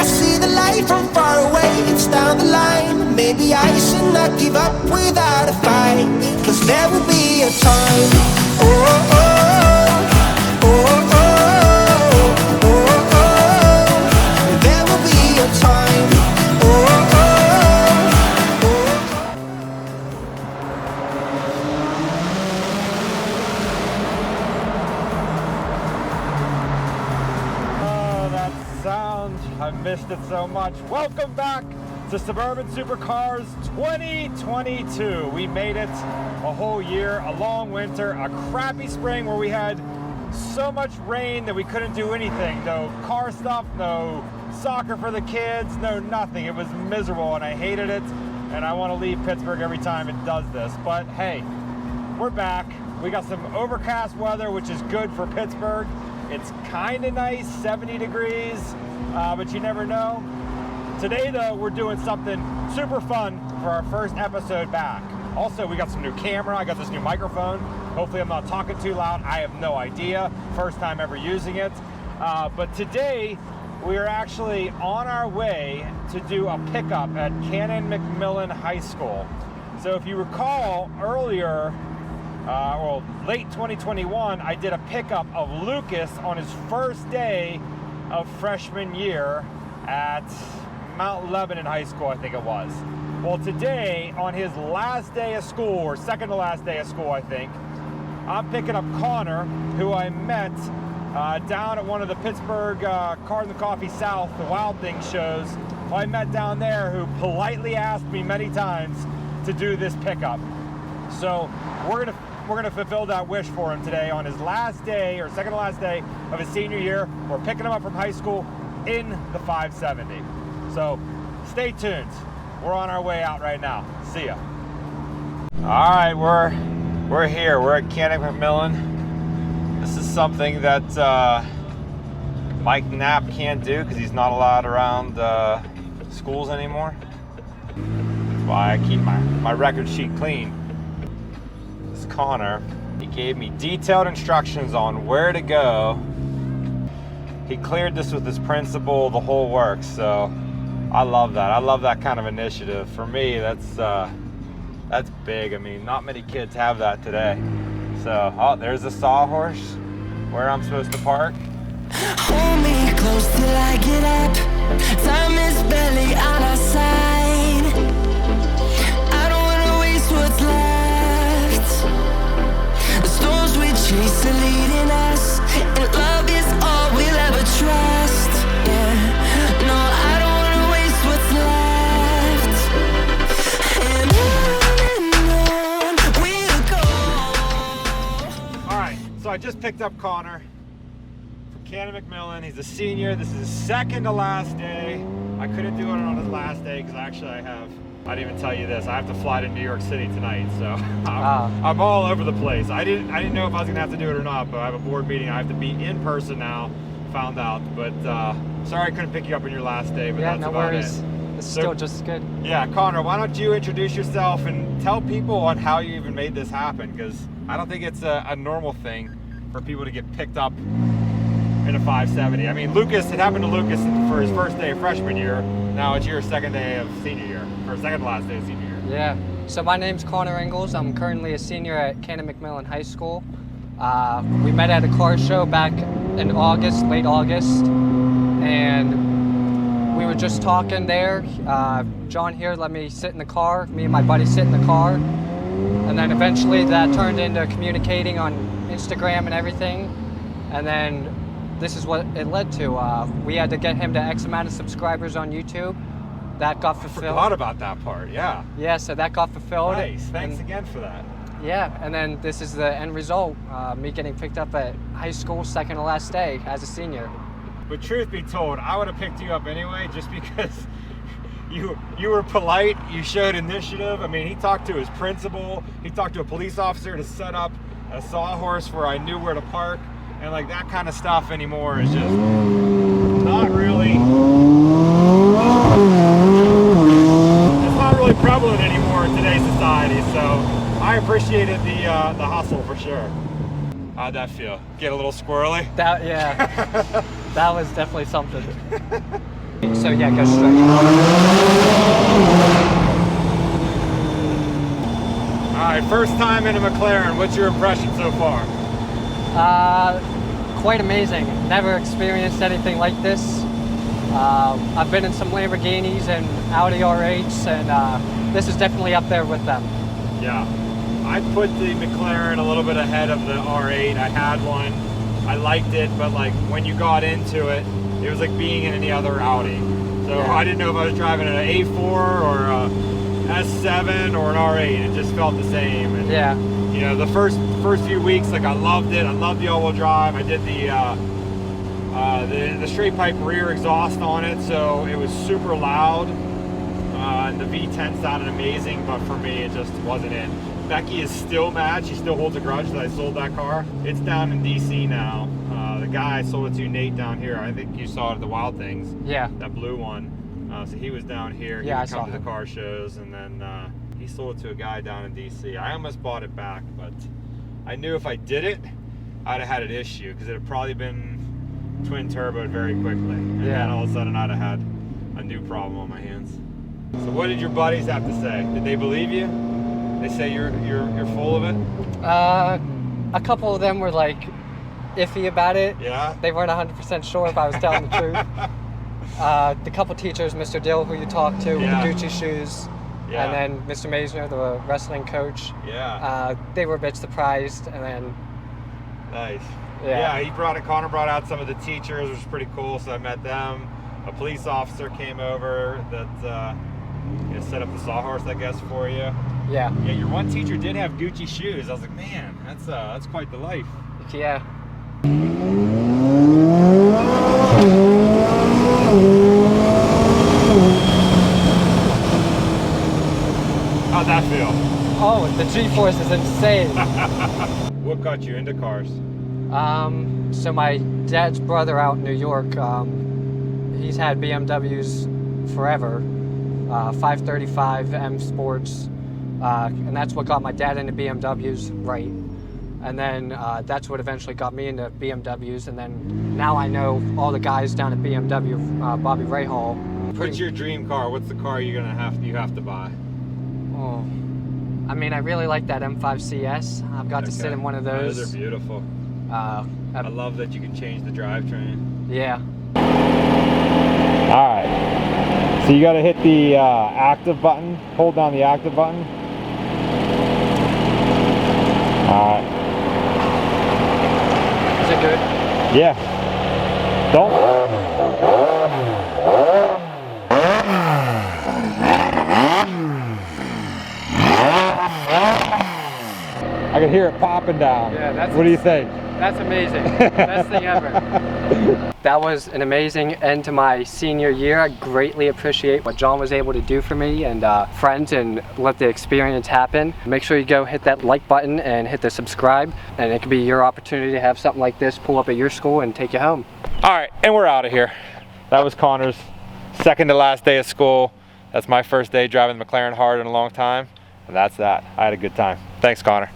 see the light from far away, it's down the line. Maybe I should not give up without a fight, 'cause there will be a time. Oh, oh, oh, oh, oh, oh, oh. There will be a time. Oh, oh, I missed it so much. Welcome back to Suburban Supercars 2022. We made it a whole year, a long winter, a crappy spring where we had so much rain that we couldn't do anything. No car stuff, no soccer for the kids, no nothing. It was miserable and I hated it, and I want to leave Pittsburgh every time it does this. But hey, we're back. We got some overcast weather, which is good for Pittsburgh. It's kind of nice, 70 degrees. But you never know. Today, though, we're doing something super fun for our first episode back. Also, we got some new camera. I got this new microphone. Hopefully, I'm not talking too loud. I have no idea. First time ever using it. But today, we are actually on our way to do a pickup at Canon-McMillan High School. So if you recall earlier, late 2021, I did a pickup of Lucas on his first day of freshman year at Mount Lebanon High School, I think it was. Well, today, on his last day of school, or second to last day of school, I think, I'm picking up Connor, who I met down at one of the Pittsburgh Cars and Coffee South, the Wild Things shows, who I met down there, who politely asked me many times to do this pickup. So we're gonna fulfill that wish for him today on his last day, or second to last day of his senior year. We're picking him up from high school in the 570. So stay tuned. We're on our way out right now. See ya. All right, we're here. We're at Canon-McMillan. This is something that Mike Knapp can't do because he's not allowed around schools anymore. That's why I keep my record sheet clean. Connor, he gave me detailed instructions on where to go. He cleared this with his principal, the whole works. So I love that. I love that kind of initiative. For me, that's big. I mean, not many kids have that today. So, oh, there's a sawhorse where I'm supposed to park. hold me close till I get up. Time is barely on our side. I don't wanna waste what's left. The storms we chase are leading us, and love is all we'll ever trust. Yeah, no, I don't wanna waste what's left. And on we'll go. All right, so I just picked up Connor from Canon-McMillan. He's a senior. This is his second to last day. I couldn't do it on his last day because I didn't even tell you this. I have to fly to New York City tonight, so I'm all over the place. I didn't know if I was gonna have to do it or not, but I have a board meeting. I have to be in person now. Found out, but sorry I couldn't pick you up on your last day. But yeah, that's no about worries. it. It's So- still just as good. Yeah, Connor, why don't you introduce yourself and tell people on how you even made this happen? Because I don't think it's a normal thing for people to get picked up in a 570. I mean, Lucas, it happened to Lucas for his first day of freshman year. Now it's your second day of senior year, or second to last day of senior year. Yeah. So my name's Connor Ingalls. I'm currently a senior at Canon-McMillan High School. We met at a car show back in August, late August, and we were just talking there. John here let me sit in the car. Me and my buddy sit in the car, and then eventually that turned into communicating on Instagram and everything, and then this is what it led to. We had to get him to X amount of subscribers on YouTube. That got fulfilled. Forgot about that part, yeah. Yeah, so that got fulfilled. Nice, thanks and, again for that. Yeah, and then this is the end result. Me getting picked up at high school second to last day as a senior. But truth be told, I would have picked you up anyway, just because you were polite, you showed initiative. I mean, he talked to his principal, he talked to a police officer to set up a sawhorse where I knew where to park, and like that kind of stuff anymore is just not really prevalent anymore in today's society. So I appreciated the hustle for sure. How'd that feel? Get a little squirrely? That was definitely something. So yeah, go straight. All right, first time in a McLaren. What's your impression so far? Quite amazing. Never experienced anything like this. I've been in some Lamborghinis and Audi R8s, and this is definitely up there with them. Yeah, I put the McLaren a little bit ahead of the R8. I had one. I liked it, but like when you got into it, it was like being in any other Audi. So Yeah. I didn't know if I was driving an A4 or a S7 or an R8. It just felt the same. And, Yeah. you know, the first few weeks, like I loved it. I loved the all-wheel drive. I did the straight pipe rear exhaust on it, so it was super loud. And the V10 sounded amazing, but for me, it just wasn't it. Becky is still mad. She still holds a grudge that I sold that car. It's down in DC now. The guy I sold it to, Nate, down here. I think you saw it at the Wild Things. Yeah. That blue one. So he was down here. He Yeah, I would saw come to the him. car shows, and then he sold it to a guy down in DC. I almost bought it back, but I knew if I did it, I'd have had an issue because it had probably been twin turboed very quickly, and Yeah. then all of a sudden I'd have had a new problem on my hands. So what did your buddies have to say? Did they believe you? They say you're full of it? A couple of them were like iffy about it. Yeah. They weren't 100% sure if I was telling the truth. The couple teachers, Mr. Dill, who you talked to with Yeah. the Gucci shoes, Yeah. and then Mr. Maisner, the wrestling coach, Yeah. they were a bit surprised, and then Nice. Yeah. Yeah, Connor brought out some of the teachers, which was pretty cool. So I met them. A police officer came over that set up the sawhorse, I guess, for you. yeah, Yeah, your one teacher did have Gucci shoes. I was like, man, that's quite the life. yeah. How'd that feel? Oh, the G-force is insane. What got you into cars? So my dad's brother out in New York, he's had BMWs forever, 535 M Sports, and that's what got my dad into BMWs, right? And then that's what eventually got me into BMWs, and then now I know all the guys down at BMW, Bobby Rahal. What's your dream car? What's the car you have to buy? Oh, I mean, I really like that M5 CS. I've got to sit in one of those. Those are beautiful. I love that you can change the drivetrain. Yeah. All right. So you got to hit the active button. Hold down the active button. All right. Is it good? Yeah. Don't. I can hear it popping down. Yeah, that's What do you think? That's amazing. Best thing ever. That was an amazing end to my senior year. I greatly appreciate what John was able to do for me and friends, and let the experience happen. Make sure you go hit that like button and hit the subscribe, and it could be your opportunity to have something like this pull up at your school and take you home. All right, and we're out of here. That was Connor's second to last day of school. That's my first day driving the McLaren hard in a long time, and that's that. I had a good time. Thanks, Connor.